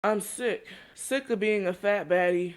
I'm sick. Sick of being a fat baddie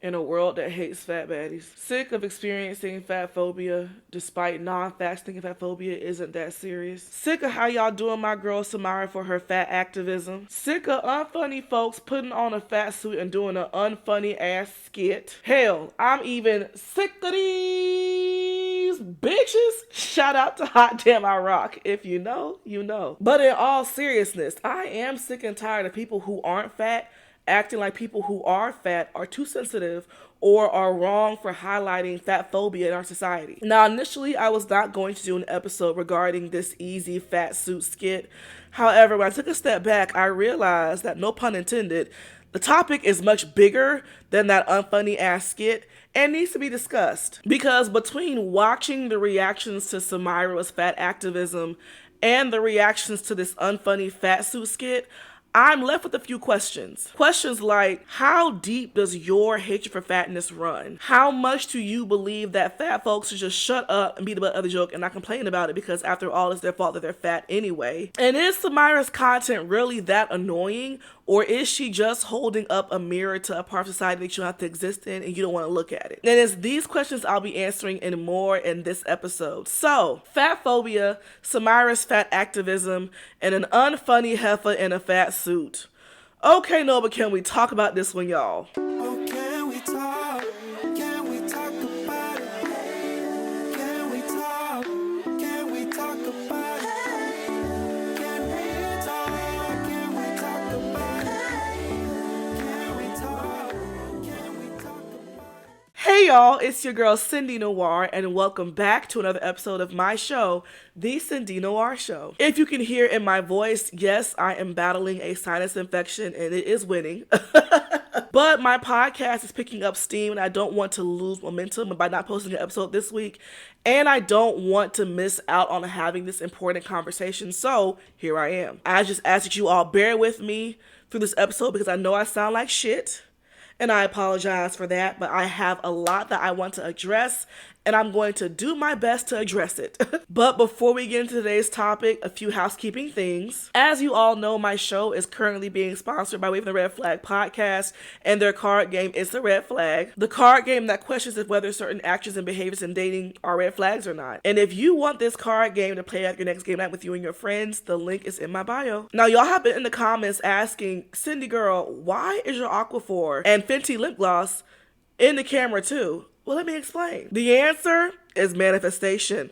in a world that hates fat baddies. Sick of experiencing fat phobia despite non-facts thinking fat phobia isn't that serious. Sick of how y'all doing my girl Samyra for her fat activism. Sick of unfunny folks putting on a fat suit and doing an unfunny ass skit. Hell, I'm even sick of these bitches. Shout out to Hot Damn I Rock. If you know, you know. But in all seriousness, I am sick and tired of people who aren't fat acting like people who are fat are too sensitive or are wrong for highlighting fat phobia in our society. Now, initially, I was not going to do an episode regarding this Ezee fat suit skit. However, when I took a step back, I realized that, no pun intended, the topic is much bigger than that unfunny ass skit and needs to be discussed. Because between watching the reactions to Samyra's fat activism and the reactions to this unfunny fat suit skit, I'm left with a few questions. Questions like, how deep does your hatred for fatness run? How much do you believe that fat folks should just shut up and be the butt of the joke and not complain about it because after all, it's their fault that they're fat anyway? And is Samyra's content really that annoying? Or is she just holding up a mirror to a part of society that you don't have to exist in and you don't want to look at it? And it's these questions I'll be answering and more in this episode. So, fat phobia, Samyra's fat activism, and an unfunny heifer in a fat suit. Okay, no, but can we talk about this one, y'all? Oh, can we talk? Can we talk about it? Can we talk? Can we talk about it? Can we talk? Can we talk about it? Can we talk? Can we talk about it? Hey y'all, it's your girl Cindy Noir, and welcome back to another episode of my show, The Cindy Noir Show. If you can hear in my voice, yes, I am battling a sinus infection and it is winning. But my podcast is picking up steam and I don't want to lose momentum by not posting an episode this week. And I don't want to miss out on having this important conversation. So here I am. I just ask that you all bear with me through this episode because I know I sound like shit. And I apologize for that, but I have a lot that I want to address, and I'm going to do my best to address it. But before we get into today's topic, a few housekeeping things. As you all know, my show is currently being sponsored by Waving the Red Flag podcast, and their card game is the Red Flag. The card game that questions if whether certain actions and behaviors in dating are red flags or not. And if you want this card game to play at your next game night with you and your friends, the link is in my bio. Now, y'all have been in the comments asking, Cindy girl, why is your Aquaphor and Fenty lip gloss in the camera too? Well, let me explain. The answer is manifestation.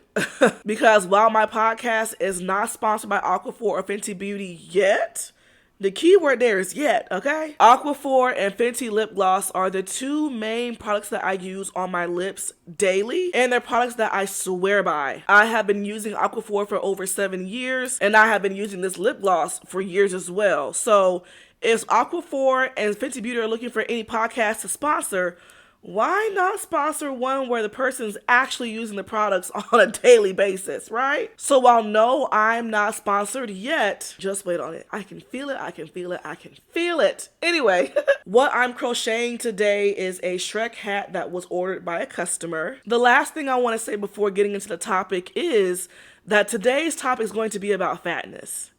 Because while my podcast is not sponsored by Aquaphor or Fenty Beauty yet, the key word there is yet, okay? Aquaphor and Fenty lip gloss are the two main products that I use on my lips daily, and they're products that I swear by. I have been using Aquaphor for over 7 years, and I have been using this lip gloss for years as well. So if Aquaphor and Fenty Beauty are looking for any podcast to sponsor, why not sponsor one where the person's actually using the products on a daily basis, right? So while no, I'm not sponsored yet, just wait on it. I can feel it, I can feel it, I can feel it. Anyway, what I'm crocheting today is a Shrek hat that was ordered by a customer. The last thing I want to say before getting into the topic is that today's topic is going to be about fatness.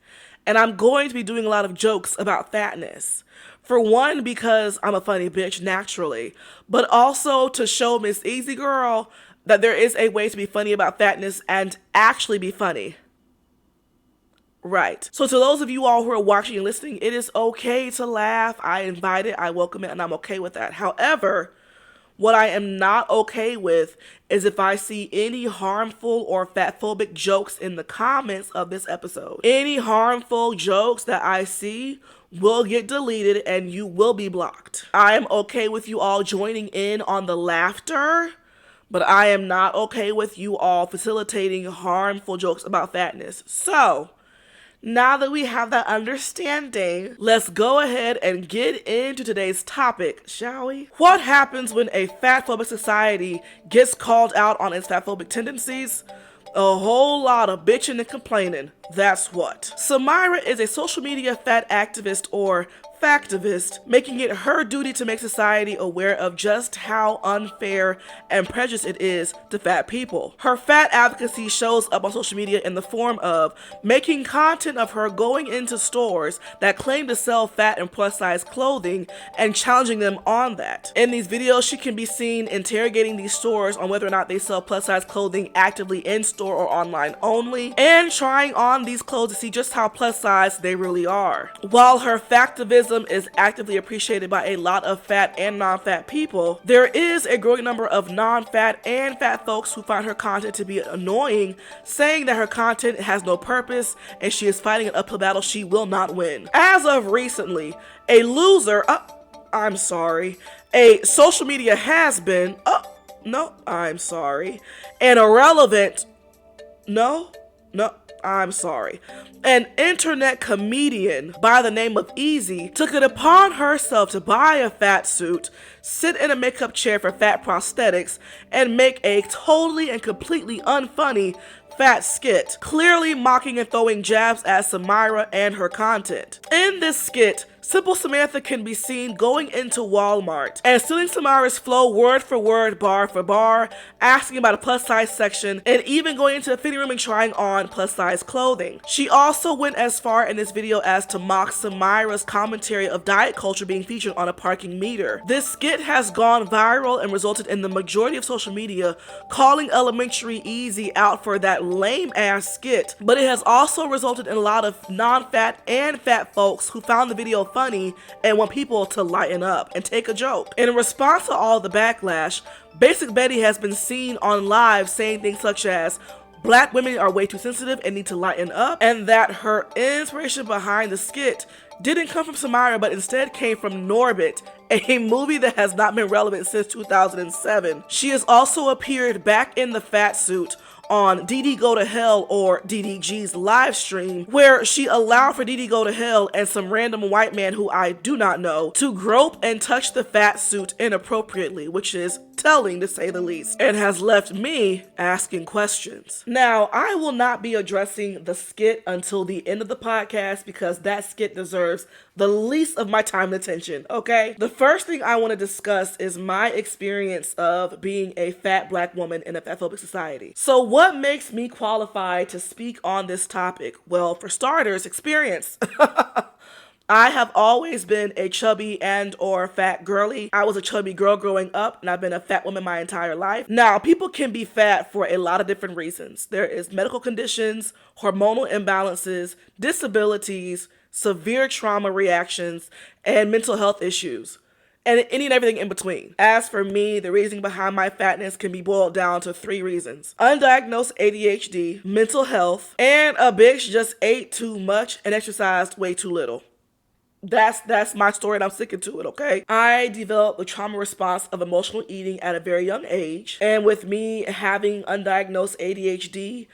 And I'm going to be doing a lot of jokes about fatness. For one, because I'm a funny bitch naturally, but also to show Miss Ezee girl that there is a way to be funny about fatness and actually be funny. Right. So to those of you all who are watching and listening, it is okay to laugh. I invite it, I welcome it, and I'm okay with that. However, what I am not okay with is if I see any harmful or fatphobic jokes in the comments of this episode. Any harmful jokes that I see will get deleted and you will be blocked. I am okay with you all joining in on the laughter, but I am not okay with you all facilitating harmful jokes about fatness. So, now that we have that understanding, let's go ahead and get into today's topic, shall we? What happens when a fatphobic society gets called out on its fatphobic tendencies? A whole lot of bitching and complaining. That's what. Samyra is a social media fat activist or factivist, making it her duty to make society aware of just how unfair and prejudiced it is to fat people. Her fat advocacy shows up on social media in the form of making content of her going into stores that claim to sell fat and plus size clothing and challenging them on that. In these videos, she can be seen interrogating these stores on whether or not they sell plus size clothing actively in store or online only, and trying on these clothes to see just how plus size they really are. While her factivism is actively appreciated by a lot of fat and non-fat people, there is a growing number of non-fat and fat folks who find her content to be annoying, saying that her content has no purpose and she is fighting an uphill battle she will not win. As of recently, a loser, a social media has-been, an irrelevant, an internet comedian by the name of Ezee took it upon herself to buy a fat suit, sit in a makeup chair for fat prosthetics, and make a totally and completely unfunny fat skit, clearly mocking and throwing jabs at Samyra and her content. In this skit, Simple Samantha can be seen going into Walmart and stealing Samyra's flow word for word, bar for bar, asking about a plus size section, and even going into the fitting room and trying on plus size clothing. She also went as far in this video as to mock Samyra's commentary of diet culture being featured on a parking meter. This skit has gone viral and resulted in the majority of social media calling Elementary Ezee out for that lame ass skit, but it has also resulted in a lot of non-fat and fat folks who found the video funny and want people to lighten up and take a joke. In response to all the backlash, Basic Betty has been seen on live saying things such as Black women are way too sensitive and need to lighten up, and that her inspiration behind the skit didn't come from Samyra but instead came from Norbit, a movie that has not been relevant since 2007. She has also appeared back in the fat suit on DD Go to Hell or DDG's live stream, where she allowed for DD Go to Hell and some random white man who I do not know to grope and touch the fat suit inappropriately, which is telling to say the least, and has left me asking questions. Now, I will not be addressing the skit until the end of the podcast because that skit deserves the least of my time and attention, okay? The first thing I want to discuss is my experience of being a fat Black woman in a fatphobic society. So what makes me qualified to speak on this topic? Well, for starters, experience. I have always been a chubby and or fat girly. I was a chubby girl growing up, and I've been a fat woman my entire life. Now, people can be fat for a lot of different reasons. There is medical conditions, hormonal imbalances, disabilities, severe trauma reactions, and mental health issues, and any and everything in between. As for me, the reasoning behind my fatness can be boiled down to 3 reasons: undiagnosed ADHD, mental health, and a bitch just ate too much and exercised way too little. That's my story and I'm sticking to it, okay? I developed the trauma response of emotional eating at a very young age, and with me having undiagnosed ADHD,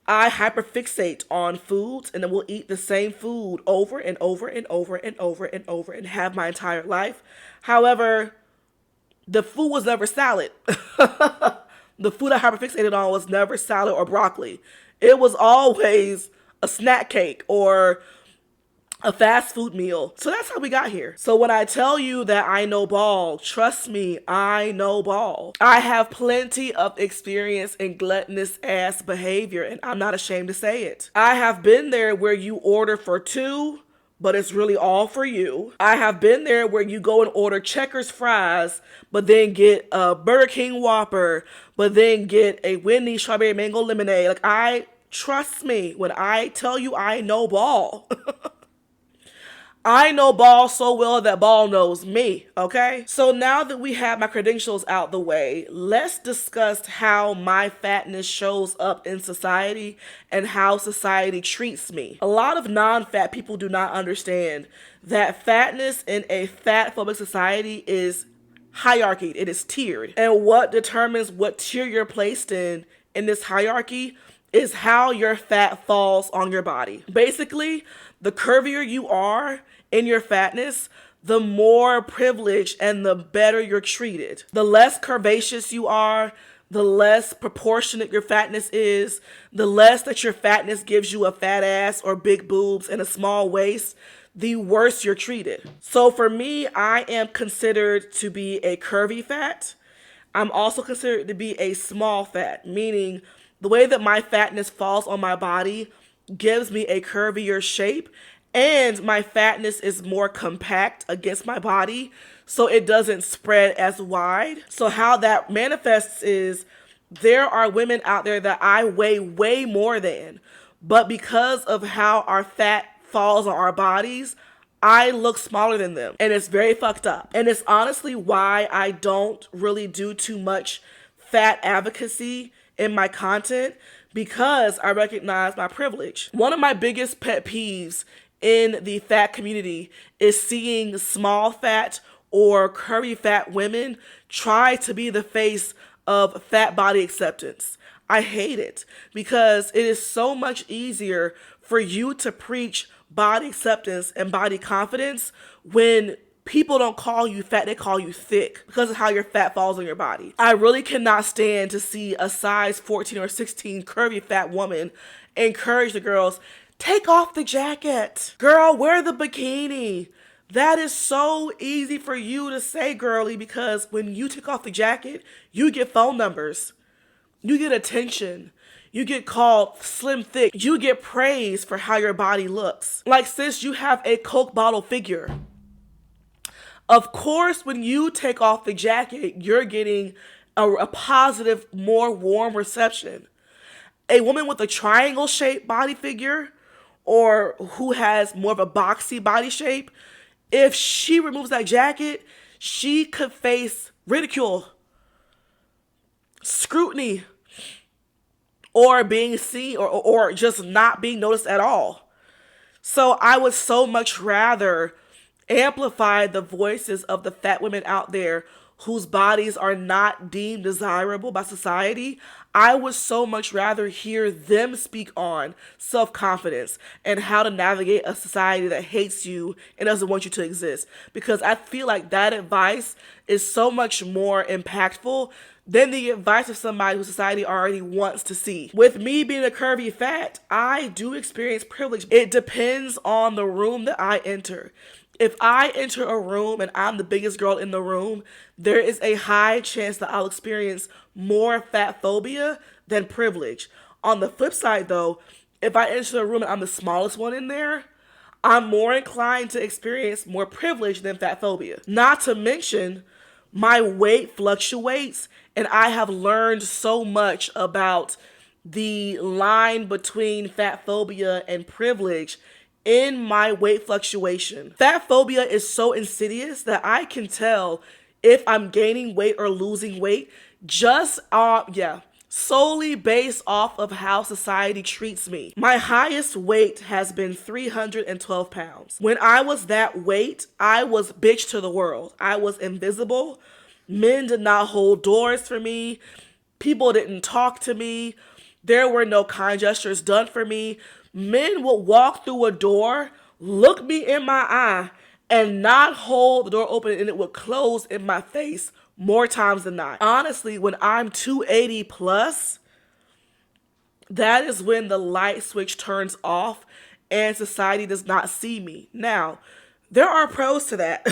I hyperfixate on foods and then will eat the same food over and over and over and over and over and have my entire life. However, the food was never salad. The food I hyperfixated on was never salad or broccoli. It was always a snack cake or a fast food meal. So that's how we got here. So when I tell you that I know ball, trust me, I know ball. I have plenty of experience in gluttonous ass behavior, and I'm not ashamed to say it. I have been there where you order for 2, but it's really all for you. I have been there where you go and order Checkers fries, but then get a Burger King Whopper, but then get a Wendy's strawberry mango lemonade. Trust me, when I tell you I know ball. I know ball so well that ball knows me, okay? So now that we have my credentials out the way, let's discuss how my fatness shows up in society and how society treats me. A lot of non-fat people do not understand that fatness in a fatphobic society is hierarchied. It is tiered. And what determines what tier you're placed in this hierarchy is how your fat falls on your body. Basically, the curvier you are in your fatness, the more privileged and the better you're treated. The less curvaceous you are, the less proportionate your fatness is, the less that your fatness gives you a fat ass or big boobs and a small waist, the worse you're treated. So for me, I am considered to be a curvy fat. I'm also considered to be a small fat, meaning the way that my fatness falls on my body gives me a curvier shape, and my fatness is more compact against my body, so it doesn't spread as wide. So how that manifests is there are women out there that I weigh way more than, but because of how our fat falls on our bodies, I look smaller than them, and it's very fucked up. And it's honestly why I don't really do too much fat advocacy in my content, because I recognize my privilege. One of my biggest pet peeves in the fat community is seeing small fat or curvy fat women try to be the face of fat body acceptance. I hate it because it is so much easier for you to preach body acceptance and body confidence when people don't call you fat, they call you thick because of how your fat falls on your body. I really cannot stand to see a size 14 or 16 curvy fat woman encourage the girls, take off the jacket. Girl, wear the bikini. That is so easy for you to say, girly, because when you take off the jacket, you get phone numbers. You get attention. You get called slim thick. You get praise for how your body looks. Like, sis, you have a Coke bottle figure. Of course, when you take off the jacket, you're getting a positive, more warm reception. A woman with a triangle-shaped body figure or who has more of a boxy body shape, if she removes that jacket, she could face ridicule, scrutiny, or being seen or just not being noticed at all. So I would so much rather amplify the voices of the fat women out there whose bodies are not deemed desirable by society. I would so much rather hear them speak on self-confidence and how to navigate a society that hates you and doesn't want you to exist. Because I feel like that advice is so much more impactful than the advice of somebody who society already wants to see. With me being a curvy fat, I do experience privilege. It depends on the room that I enter. If I enter a room and I'm the biggest girl in the room, there is a high chance that I'll experience more fat phobia than privilege. On the flip side though, if I enter a room and I'm the smallest one in there, I'm more inclined to experience more privilege than fat phobia. Not to mention, my weight fluctuates, and I have learned so much about the line between fat phobia and privilege in my weight fluctuation. Fat phobia is so insidious that I can tell if I'm gaining weight or losing weight just solely based off of how society treats me. My highest weight has been 312 pounds. When I was that weight, I was bitch to the world. I was invisible. Men did not hold doors for me. People didn't talk to me. There were no kind gestures done for me. Men would walk through a door, look me in my eye, and not hold the door open, and it would close in my face more times than not. Honestly, when I'm 280 plus, that is when the light switch turns off and society does not see me. Now, there are pros to that.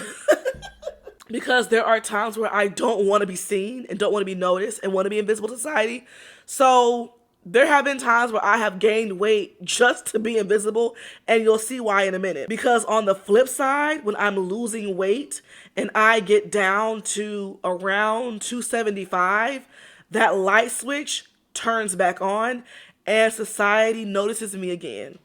Because there are times where I don't want to be seen and don't want to be noticed and want to be invisible to society. So there have been times where I have gained weight just to be invisible, and you'll see why in a minute. Because on the flip side, when I'm losing weight and I get down to around 275, that light switch turns back on and society notices me again.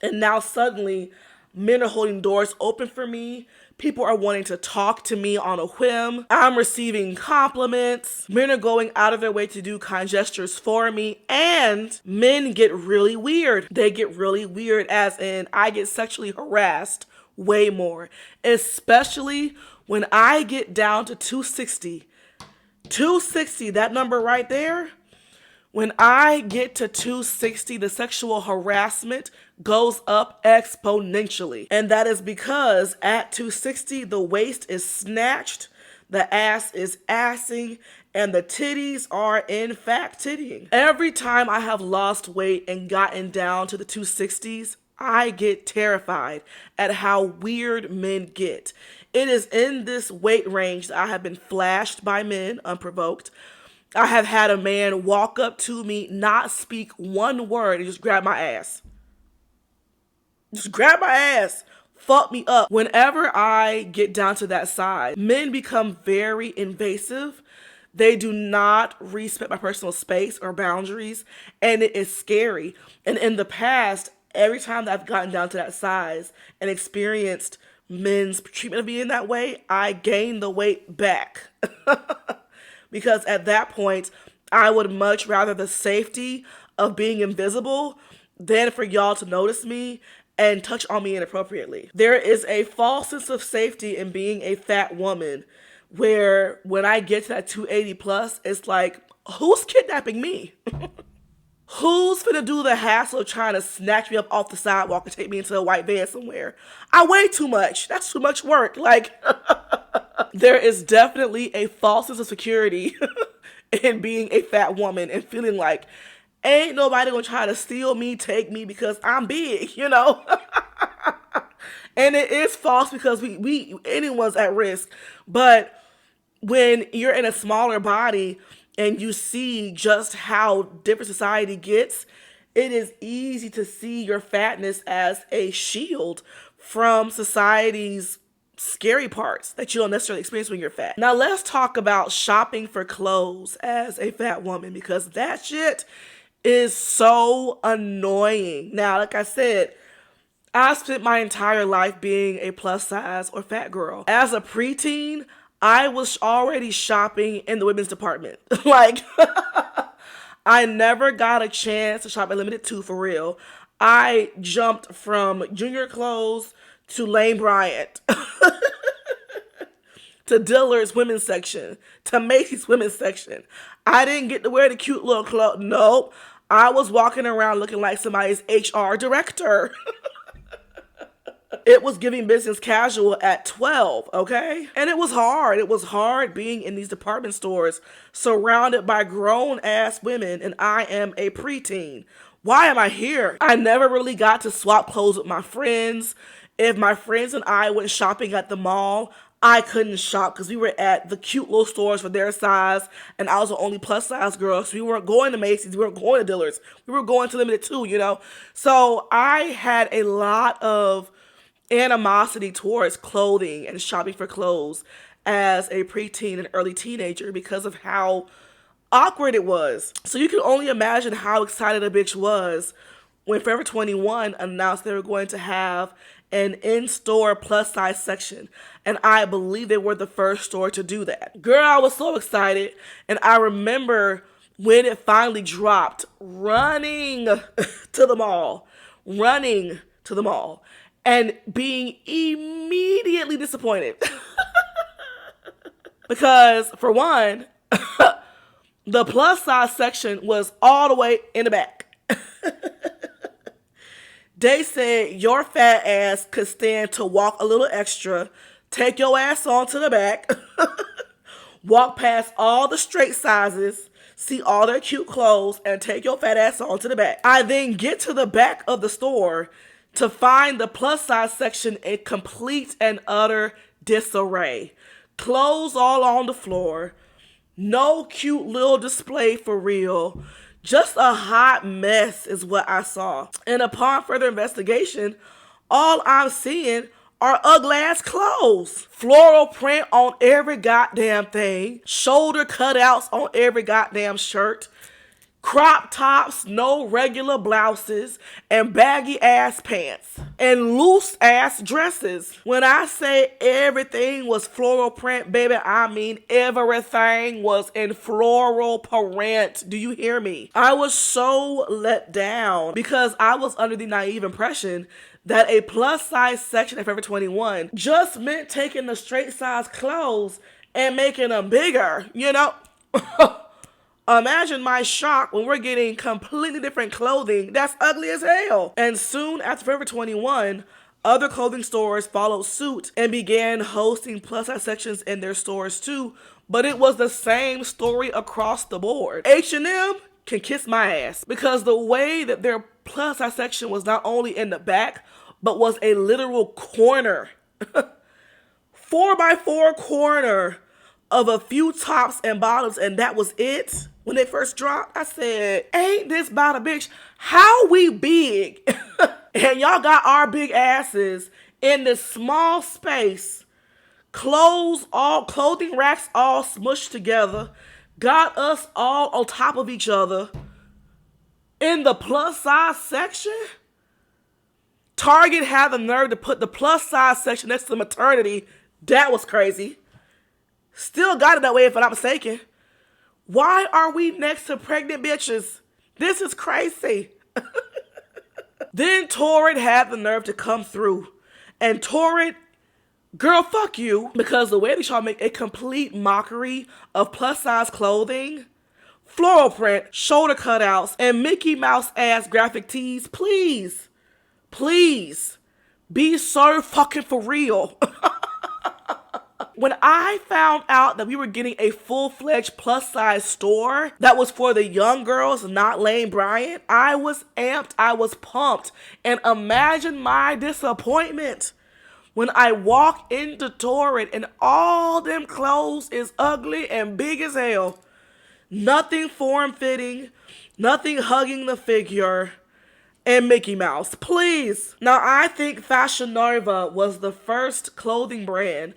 And now suddenly men are holding doors open for me. People are wanting to talk to me on a whim. I'm receiving compliments. Men are going out of their way to do kind gestures for me. And men get really weird. They get really weird as in I get sexually harassed way more. Especially when I get down to 260. 260, that number right there. When I get to 260, the sexual harassment goes up exponentially. And that is because at 260, the waist is snatched, the ass is assing, and the titties are in fact tittying. Every time I have lost weight and gotten down to the 260s, I get terrified at how weird men get. It is in this weight range that I have been flashed by men unprovoked. I have had a man walk up to me, not speak one word, and just grab my ass. Just grab my ass. Fuck me up. Whenever I get down to that side, men become very invasive. They do not respect my personal space or boundaries, and it is scary. And in the past, every time that I've gotten down to that size and experienced men's treatment of me in that way, I gained the weight back. Because at that point, I would much rather the safety of being invisible than for y'all to notice me and touch on me inappropriately. There is a false sense of safety in being a fat woman where when I get to that 280 plus, it's like, who's kidnapping me? Who's finna do the hassle of trying to snatch me up off the sidewalk and take me into a white van somewhere? I weigh too much. That's too much work. Like, there is definitely a false sense of security in being a fat woman and feeling like, ain't nobody gonna try to steal me, take me because I'm big, you know? And it is false because we anyone's at risk. But when you're in a smaller body and you see just how different society gets, it is easy to see your fatness as a shield from society's scary parts that you don't necessarily experience when you're fat. Now let's talk about shopping for clothes as a fat woman, because that shit is so annoying. Now, like I said, I spent my entire life being a plus size or fat girl. As a preteen, I was already shopping in the women's department. Like, I never got a chance to shop at Limited 2 for real. I jumped from junior clothes to Lane Bryant, to Dillard's women's section, to Macy's women's section. I didn't get to wear the cute little clothes. Nope. I was walking around looking like somebody's HR director. It was giving business casual at 12, okay? And it was hard. It was hard being in these department stores surrounded by grown-ass women, and I am a preteen. Why am I here? I never really got to swap clothes with my friends. If my friends and I went shopping at the mall, I couldn't shop because we were at the cute little stores for their size, and I was the only plus size girl, so we weren't going to Macy's, we weren't going to Dillard's, we were going to Limited 2, you know? So I had a lot of animosity towards clothing and shopping for clothes as a preteen and early teenager because of how awkward it was. So you can only imagine how excited a bitch was when Forever 21 announced they were going to have an in-store plus size section. And I believe they were the first store to do that. Girl, I was so excited. And I remember when it finally dropped, running to the mall, and being immediately disappointed. Because, for one, the plus size section was all the way in the back. They said your fat ass could stand to walk a little extra, take your ass on to the back, walk past all the straight sizes, see all their cute clothes, and take your fat ass on to the back. I then get to the back of the store to find the plus size section in complete and utter disarray. Clothes all on the floor. No cute little display for real. Just a hot mess is what I saw. And upon further investigation, all I'm seeing are ugly ass clothes. Floral print on every goddamn thing. Shoulder cutouts on every goddamn shirt. Crop tops, no regular blouses, and baggy ass pants, and loose ass dresses. When I say everything was floral print, baby, I mean everything was in floral print. Do you hear me? I was so let down because I was under the naive impression that a plus size section at Forever 21 just meant taking the straight size clothes and making them bigger, you know? Imagine my shock when we're getting completely different clothing that's ugly as hell. And soon after Forever 21, other clothing stores followed suit and began hosting plus size sections in their stores too. But it was the same story across the board. H&M, can kiss my ass, because the way that their plus size section was not only in the back, but was a literal corner, 4x4 corner of a few tops and bottoms, and that was it. When they first dropped, I said, ain't this about a bitch? How we big? And y'all got our big asses in this small space, clothing racks all smushed together, got us all on top of each other in the plus size section. Target had the nerve to put the plus size section next to maternity. That was crazy. Still got it that way if I'm not mistaken. Why are we next to pregnant bitches? This is crazy. Then Torrid had the nerve to come through. And Torrid, girl, fuck you. Because the way that y'all make a complete mockery of plus size clothing, floral print, shoulder cutouts, and Mickey Mouse ass graphic tees, please, please, be so fucking for real. When I found out that we were getting a full-fledged plus-size store that was for the young girls, not Lane Bryant, I was amped, I was pumped. And imagine my disappointment when I walk into Torrid and all them clothes is ugly and big as hell. Nothing form-fitting, nothing hugging the figure, and Mickey Mouse, please. Now, I think Fashion Nova was the first clothing brand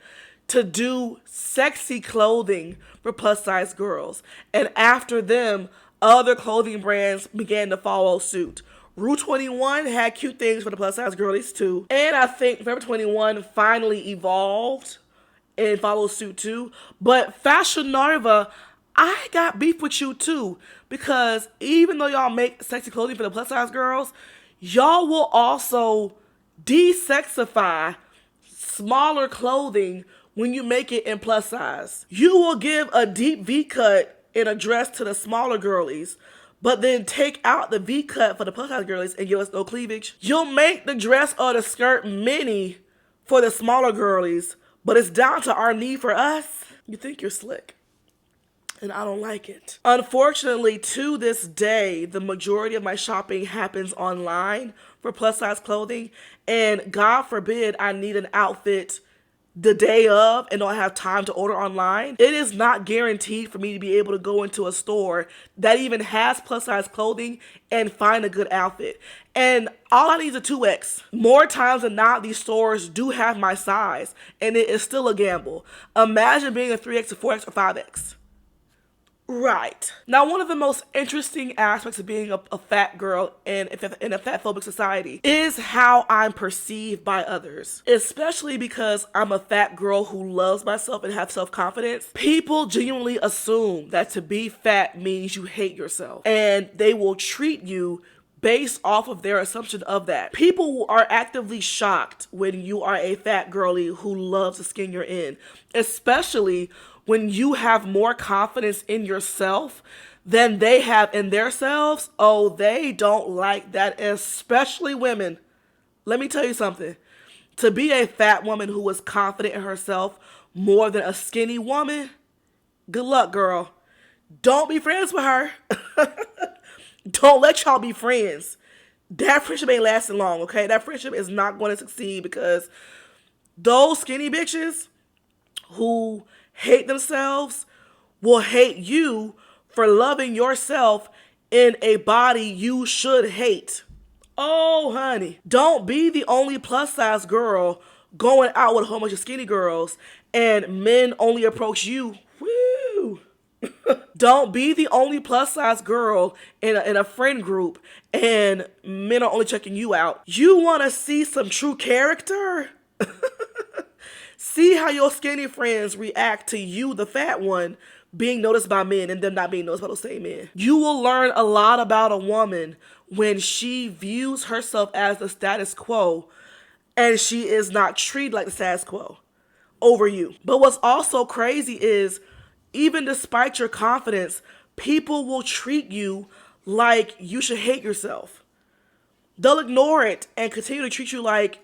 to do sexy clothing for plus size girls. And after them, other clothing brands began to follow suit. Rue 21 had cute things for the plus size girlies too. And I think Forever 21 finally evolved and followed suit too. But Fashion Nova, I got beef with you too. Because even though y'all make sexy clothing for the plus size girls, y'all will also desexify smaller clothing when you make it in plus size. You will give a deep V-cut in a dress to the smaller girlies, but then take out the V-cut for the plus size girlies and give us no cleavage. You'll make the dress or the skirt mini for the smaller girlies, but it's down to our knee for us. You think you're slick, and I don't like it. Unfortunately, to this day, the majority of my shopping happens online for plus size clothing, and God forbid I need an outfit the day of and don't have time to order online. It is not guaranteed for me to be able to go into a store that even has plus size clothing and find a good outfit. And all I need is a 2X. More times than not, these stores do have my size, and it is still a gamble. Imagine being a 3X, or 4X, or 5X. Right. Now, one of the most interesting aspects of being a fat girl in a fatphobic society is how I'm perceived by others. Especially because I'm a fat girl who loves myself and have self-confidence. People genuinely assume that to be fat means you hate yourself. And they will treat you based off of their assumption of that. People are actively shocked when you are a fat girly who loves the skin you're in. Especially when you have more confidence in yourself than they have in themselves. Oh, they don't like that, especially women. Let me tell you something. To be a fat woman who is confident in herself more than a skinny woman, good luck, girl. Don't be friends with her. Don't let y'all be friends. That friendship ain't lasting long, okay? That friendship is not going to succeed because those skinny bitches who hate themselves will hate you for loving yourself in a body you should hate. Oh, honey. Don't be the only plus size girl going out with a whole bunch of skinny girls and men only approach you. Woo! Don't be the only plus size girl in a friend group and men are only checking you out. You want to see some true character? See how your skinny friends react to you, the fat one, being noticed by men and them not being noticed by those same men. You will learn a lot about a woman when she views herself as the status quo and she is not treated like the status quo over you. But what's also crazy is even despite your confidence, people will treat you like you should hate yourself. They'll ignore it and continue to treat you like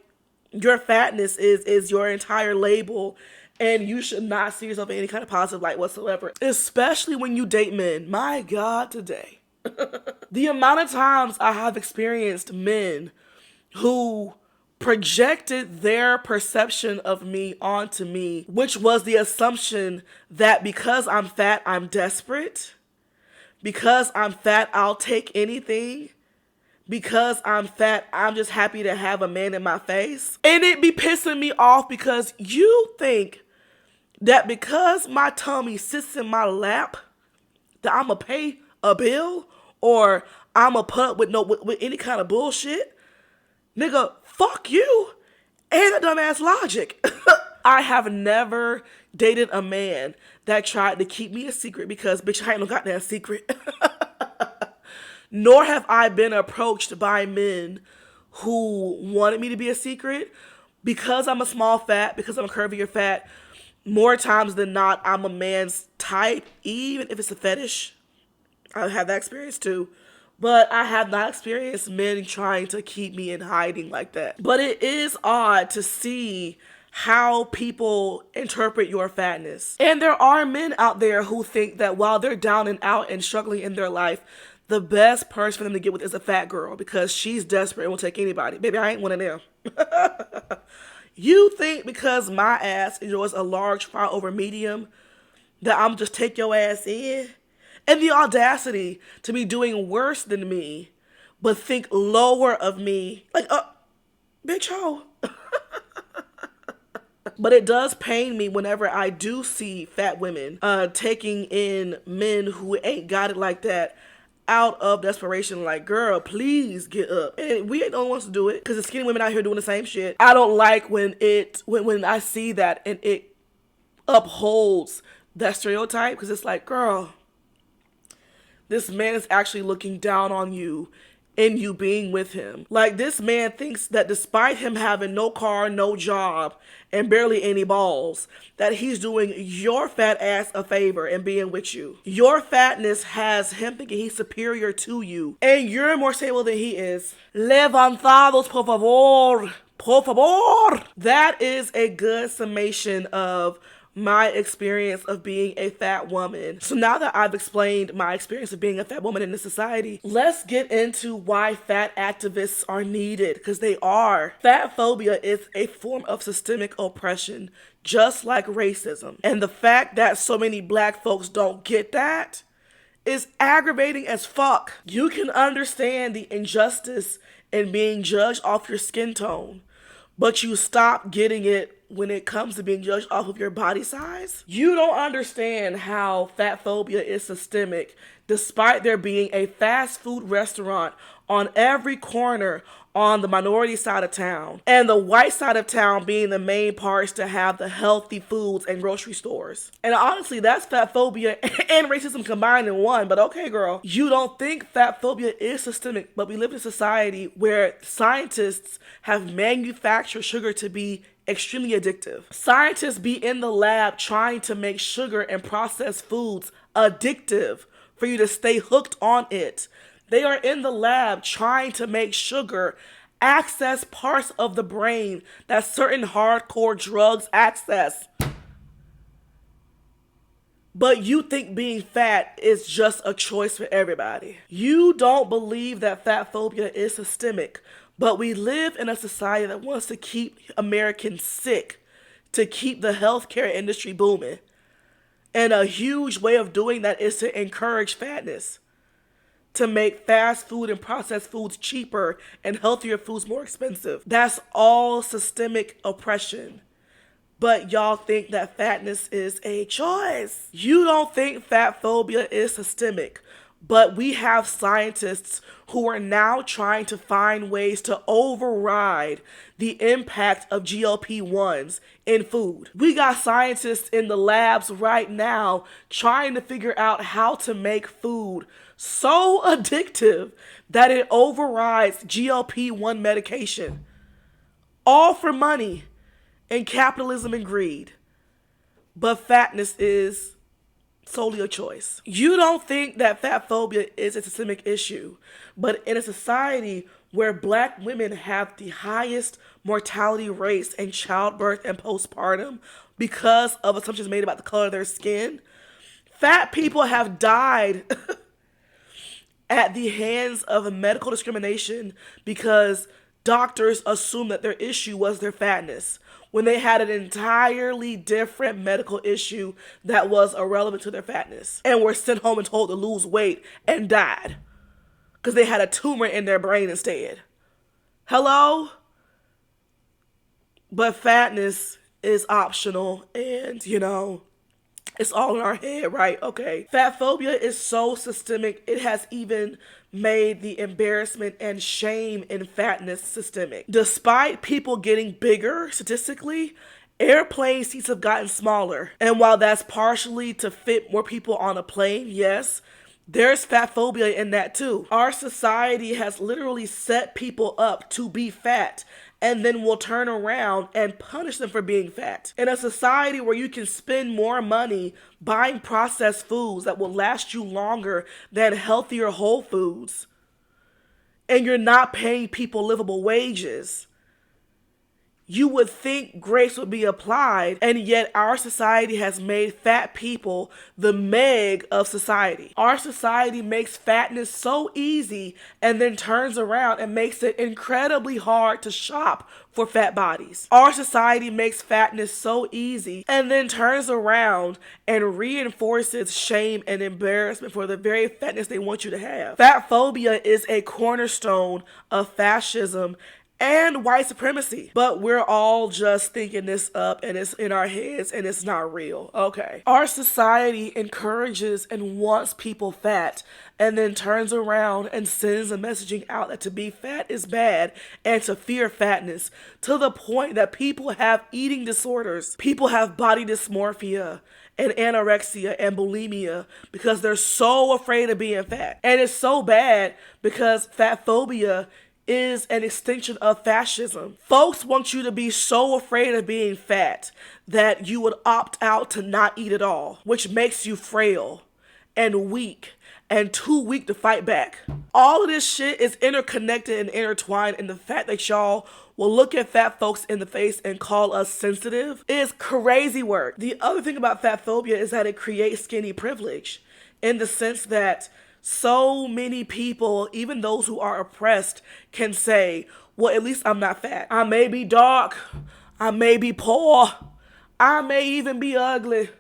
your fatness is your entire label and you should not see yourself in any kind of positive light whatsoever. Especially when you date men. My God, today. The amount of times I have experienced men who projected their perception of me onto me, which was the assumption that because I'm fat, I'm desperate. Because I'm fat, I'll take anything. Because I'm fat, I'm just happy to have a man in my face. And it be pissing me off because you think that because my tummy sits in my lap, that I'm going to pay a bill or I'm going to put up with any kind of bullshit. Nigga, fuck you and a dumbass logic. I have never dated a man that tried to keep me a secret because, bitch, I ain't no goddamn secret. Nor have I been approached by men who wanted me to be a secret. Because I'm a small fat, because I'm a curvier fat, more times than not, I'm a man's type, even if it's a fetish. I've had that experience too. But I have not experienced men trying to keep me in hiding like that. But it is odd to see how people interpret your fatness. And there are men out there who think that while they're down and out and struggling in their life, the best person for them to get with is a fat girl because she's desperate and will take anybody. Baby, I ain't one of them. You think because my ass enjoys a large fry over medium that I'm just take your ass in? And the audacity to be doing worse than me, but think lower of me. Like, bitch, ho. But it does pain me whenever I do see fat women taking in men who ain't got it like that out of desperation. Like, girl, please get up. And we ain't the only ones to do it because the skinny women out here doing the same shit. I don't like when I see that and it upholds that stereotype because it's like, girl, this man is actually looking down on you and you being with him. Like, this man thinks that despite him having no car, no job, and barely any balls, that he's doing your fat ass a favor and being with you. Your fatness has him thinking he's superior to you, and you're more stable than he is. Levantados, por favor. Por favor. That is a good summation of my experience of being a fat woman. So now that I've explained my experience of being a fat woman in this society, let's get into why fat activists are needed, because they are. Fatphobia is a form of systemic oppression, just like racism. And the fact that so many black folks don't get that is aggravating as fuck. You can understand the injustice in being judged off your skin tone, but you stop getting it when it comes to being judged off of your body size. You don't understand how fatphobia is systemic, despite there being a fast food restaurant on every corner on the minority side of town, and the white side of town being the main parts to have the healthy foods and grocery stores. And honestly, that's fatphobia and racism combined in one, but okay, girl. You don't think fatphobia is systemic, but we live in a society where scientists have manufactured sugar to be extremely addictive. Scientists be in the lab trying to make sugar and processed foods addictive for you to stay hooked on it. They are in the lab trying to make sugar access parts of the brain that certain hardcore drugs access. But you think being fat is just a choice for everybody. You don't believe that fatphobia is systemic, but we live in a society that wants to keep Americans sick, to keep the healthcare industry booming. And a huge way of doing that is to encourage fatness, to make fast food and processed foods cheaper and healthier foods more expensive. That's all systemic oppression. But y'all think that fatness is a choice. You don't think fatphobia is systemic, but we have scientists who are now trying to find ways to override the impact of GLP-1s in food. We got scientists in the labs right now trying to figure out how to make food so addictive that it overrides GLP-1 medication. All for money and capitalism and greed. But fatness is solely a choice. You don't think that fatphobia is a systemic issue, but in a society where black women have the highest mortality rates in childbirth and postpartum because of assumptions made about the color of their skin, fat people have died at the hands of medical discrimination because doctors assumed that their issue was their fatness, when they had an entirely different medical issue that was irrelevant to their fatness, and were sent home and told to lose weight and died because they had a tumor in their brain instead. Hello? But fatness is optional, and it's all in our head, right? Okay. Fatphobia is so systemic, it has even made the embarrassment and shame in fatness systemic. Despite people getting bigger statistically, airplane seats have gotten smaller. And while that's partially to fit more people on a plane, yes, there's fatphobia in that too. Our society has literally set people up to be fat and then will turn around and punish them for being fat. In a society where you can spend more money buying processed foods that will last you longer than healthier whole foods, and you're not paying people livable wages, you would think grace would be applied, and yet our society has made fat people the meg of society. Our society makes fatness so easy and then turns around and makes it incredibly hard to shop for fat bodies. Our society makes fatness so easy and then turns around and reinforces shame and embarrassment for the very fatness they want you to have. Fatphobia is a cornerstone of fascism and white supremacy. But we're all just thinking this up, and it's in our heads, and it's not real. Okay. Our society encourages and wants people fat, and then turns around and sends a messaging out that to be fat is bad and to fear fatness, to the point that people have eating disorders. People have body dysmorphia and anorexia and bulimia because they're so afraid of being fat. And it's so bad because fatphobia is an extension of fascism. Folks want you to be so afraid of being fat that you would opt out to not eat at all, which makes you frail and weak and too weak to fight back. All of this shit is interconnected and intertwined, and the fact that y'all will look at fat folks in the face and call us sensitive is crazy work. The other thing about fatphobia is that it creates skinny privilege, in the sense that so many people, even those who are oppressed, can say, well, at least I'm not fat. I may be dark, I may be poor, I may even be ugly,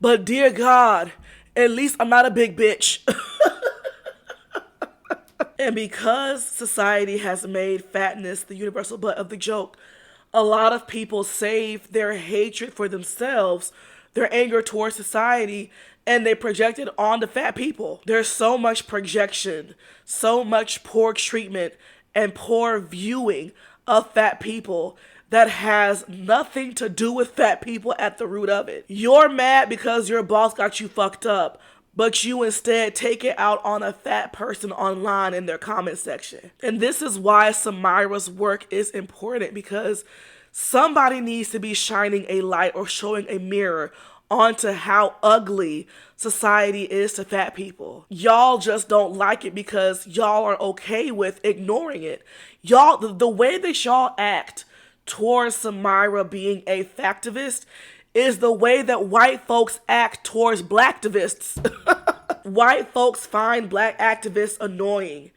but dear God, at least I'm not a big bitch. And because society has made fatness the universal butt of the joke, a lot of people save their hatred for themselves, their anger towards society, and they project it onto fat people. There's so much projection, so much poor treatment, and poor viewing of fat people that has nothing to do with fat people at the root of it. You're mad because your boss got you fucked up, but you instead take it out on a fat person online in their comment section. And this is why Samyra's work is important, because somebody needs to be shining a light or showing a mirror onto how ugly society is to fat people. Y'all just don't like it because y'all are okay with ignoring it. Y'all, the way that y'all act towards Samyra being a factivist is the way that white folks act towards blacktivists. White folks find black activists annoying,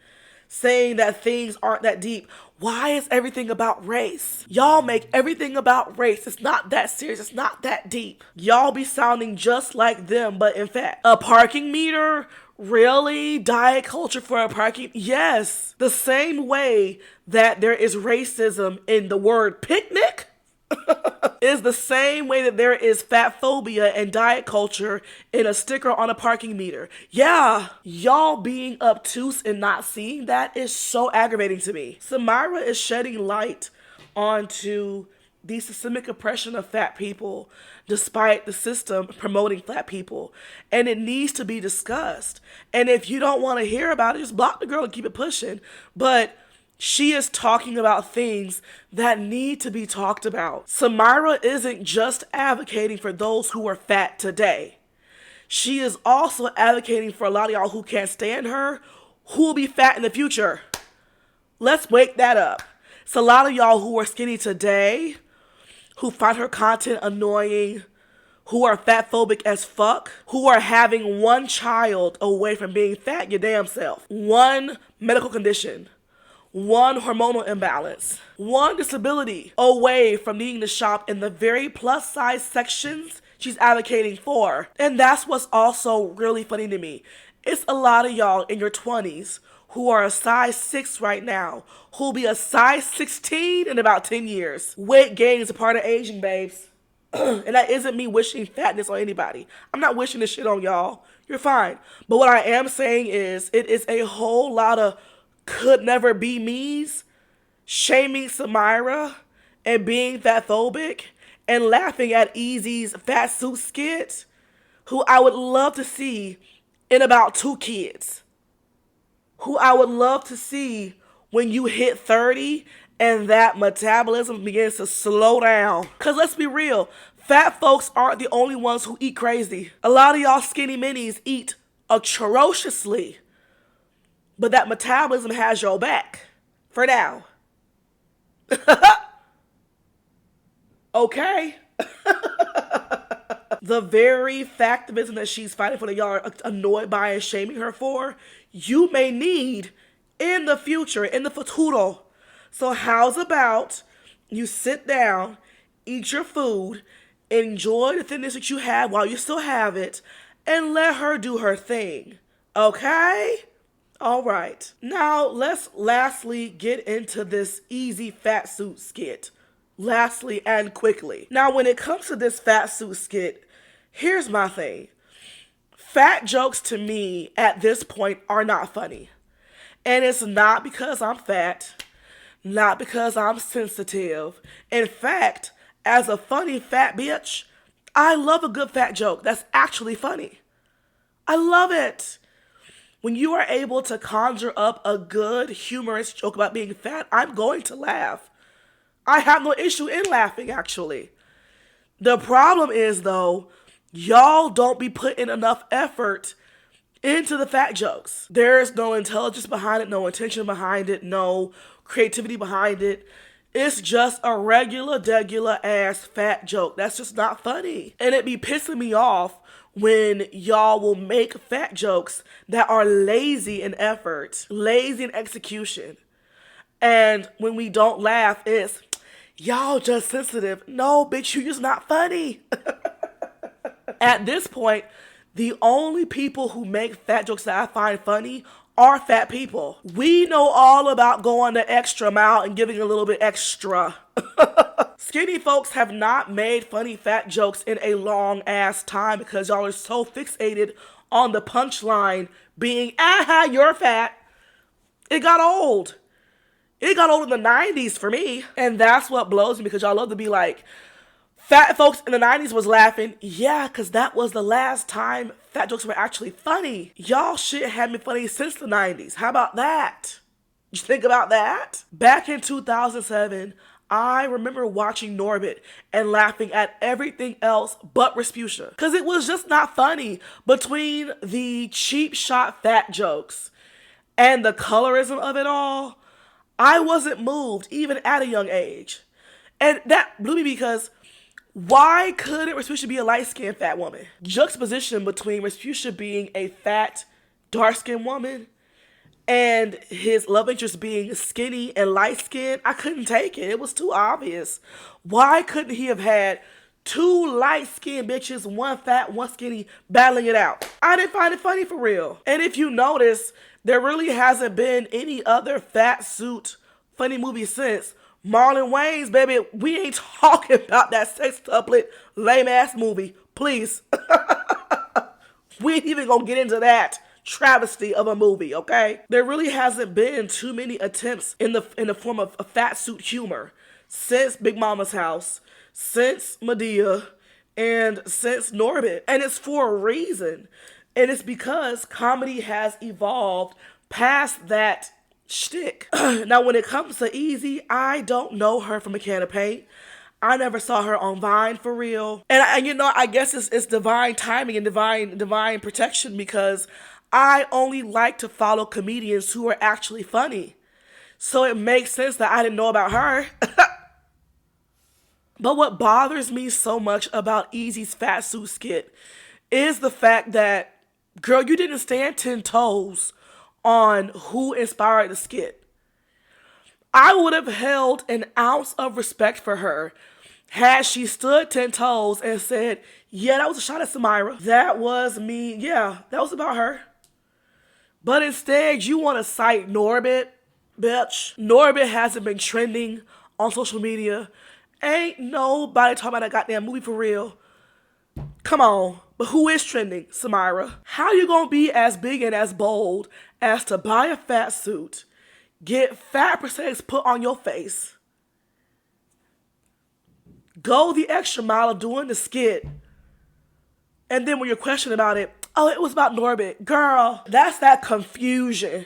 saying that things aren't that deep. Why is everything about race? Y'all make everything about race. It's not that serious. It's not that deep. Y'all be sounding just like them, but in fact, a parking meter? Really? Diet culture for a parking? Yes. The same way that there is racism in the word picnic is the same way that there is fatphobia and diet culture in a sticker on a parking meter. Yeah, y'all being obtuse and not seeing that is so aggravating to me. Samyra is shedding light onto the systemic oppression of fat people despite the system promoting fat people, and it needs to be discussed. And if you don't want to hear about it, just block the girl and keep it pushing. But she is talking about things that need to be talked about. Samyra isn't just advocating for those who are fat today. She is also advocating for a lot of y'all who can't stand her, who will be fat in the future. Let's wake that up. It's a lot of y'all who are skinny today, who find her content annoying, who are fat phobic as fuck, who are having one child away from being fat your damn self, one medical condition, one hormonal imbalance, one disability away from needing to shop in the very plus size sections she's advocating for. And that's what's also really funny to me. It's a lot of y'all in your 20s who are a size 6 right now, who'll be a size 16 in about 10 years. Weight gain is a part of aging, babes. And that isn't me wishing fatness on anybody. I'm not wishing this shit on y'all. You're fine. But what I am saying is, it is a whole lot of could never be me's, shaming Samyra, and being fatphobic, and laughing at Ezee's fat suit skit, who I would love to see in about 2 kids. Who I would love to see when you hit 30 and that metabolism begins to slow down. Because let's be real, fat folks aren't the only ones who eat crazy. A lot of y'all skinny minis eat atrociously. But that metabolism has your back. For now. Okay? The very factivism that she's fighting for that y'all are annoyed by and shaming her for, you may need in the future, in the futuro. So how's about you sit down, eat your food, enjoy the thinness that you have while you still have it, and let her do her thing. Okay? All right. Now let's lastly get into this Ezee fat suit skit. Lastly and quickly. Now when it comes to this fat suit skit, here's my thing. Fat jokes to me at this point are not funny. And it's not because I'm fat, not because I'm sensitive. In fact, as a funny fat bitch, I love a good fat joke that's actually funny. I love it. When you are able to conjure up a good humorous joke about being fat, I'm going to laugh. I have no issue in laughing, actually. The problem is, though, y'all don't be putting enough effort into the fat jokes. There's no intelligence behind it, no intention behind it, no creativity behind it. It's just a regular ass fat joke. That's just not funny. And it be pissing me off when y'all will make fat jokes that are lazy in effort, lazy in execution. And when we don't laugh, it's, y'all just sensitive. No, bitch, you just not funny. At this point, the only people who make fat jokes that I find funny are fat people. We know all about going the extra mile and giving a little bit extra. Skinny folks have not made funny fat jokes in a long ass time because y'all are so fixated on the punchline being, aha, you're fat. It got old. It got old in the 90s for me. And that's what blows me because y'all love to be like, fat folks in the 90s was laughing. Yeah, because that was the last time fat jokes were actually funny. Y'all shit had been funny since the 90s. How about that? You think about that? Back in 2007, I remember watching Norbit and laughing at everything else but Respucia. Because it was just not funny. Between the cheap shot fat jokes and the colorism of it all, I wasn't moved even at a young age. And that blew me because why couldn't Respucia be a light-skinned fat woman? Juxtaposition between Respucia being a fat, dark-skinned woman and his love interest being skinny and light-skinned, I couldn't take it. It was too obvious. Why couldn't he have had 2 light-skinned bitches, 1 fat, 1 skinny, battling it out? I didn't find it funny for real. And if you notice, there really hasn't been any other fat suit funny movie since. Marlon Wayans, baby, we ain't talking about that sex couplet lame-ass movie. Please. We ain't even gonna get into that travesty of a movie, okay? There really hasn't been too many attempts in the form of a fat suit humor since Big Mama's House, since Medea, and since Norbit. And it's for a reason. And it's because comedy has evolved past that shtick. Now, when it comes to Ezee, I don't know her from a can of paint. I never saw her on Vine for real. And you know, I guess it's divine timing and divine protection because I only like to follow comedians who are actually funny. So it makes sense that I didn't know about her. But what bothers me so much about Ezee's fat suit skit is the fact that, girl, you didn't stand 10 toes on who inspired the skit. I would have held an ounce of respect for her had she stood 10 toes and said, yeah, that was a shot at Samyra. That was me. Yeah, that was about her. But instead, you want to cite Norbit, bitch. Norbit hasn't been trending on social media. Ain't nobody talking about that goddamn movie for real. Come on. But who is trending? Samyra. How you gonna be as big and as bold as to buy a fat suit, get fat prosthetics put on your face, go the extra mile of doing the skit, and then when you're questioned about it, oh, it was about Norbit. Girl, that's that confusion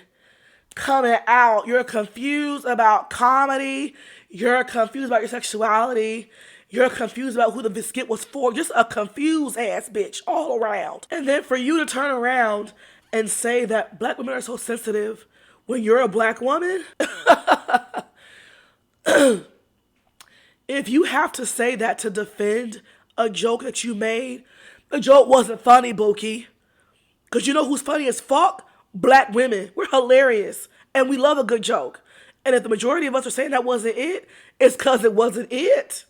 coming out. You're confused about comedy. You're confused about your sexuality. You're confused about who the skit was for. Just a confused ass bitch all around. And then for you to turn around and say that black women are so sensitive when you're a black woman. If you have to say that to defend a joke that you made, the joke wasn't funny, Bookie. Because you know who's funny as fuck? Black women. We're hilarious. And we love a good joke. And if the majority of us are saying that wasn't it, it's because it wasn't it.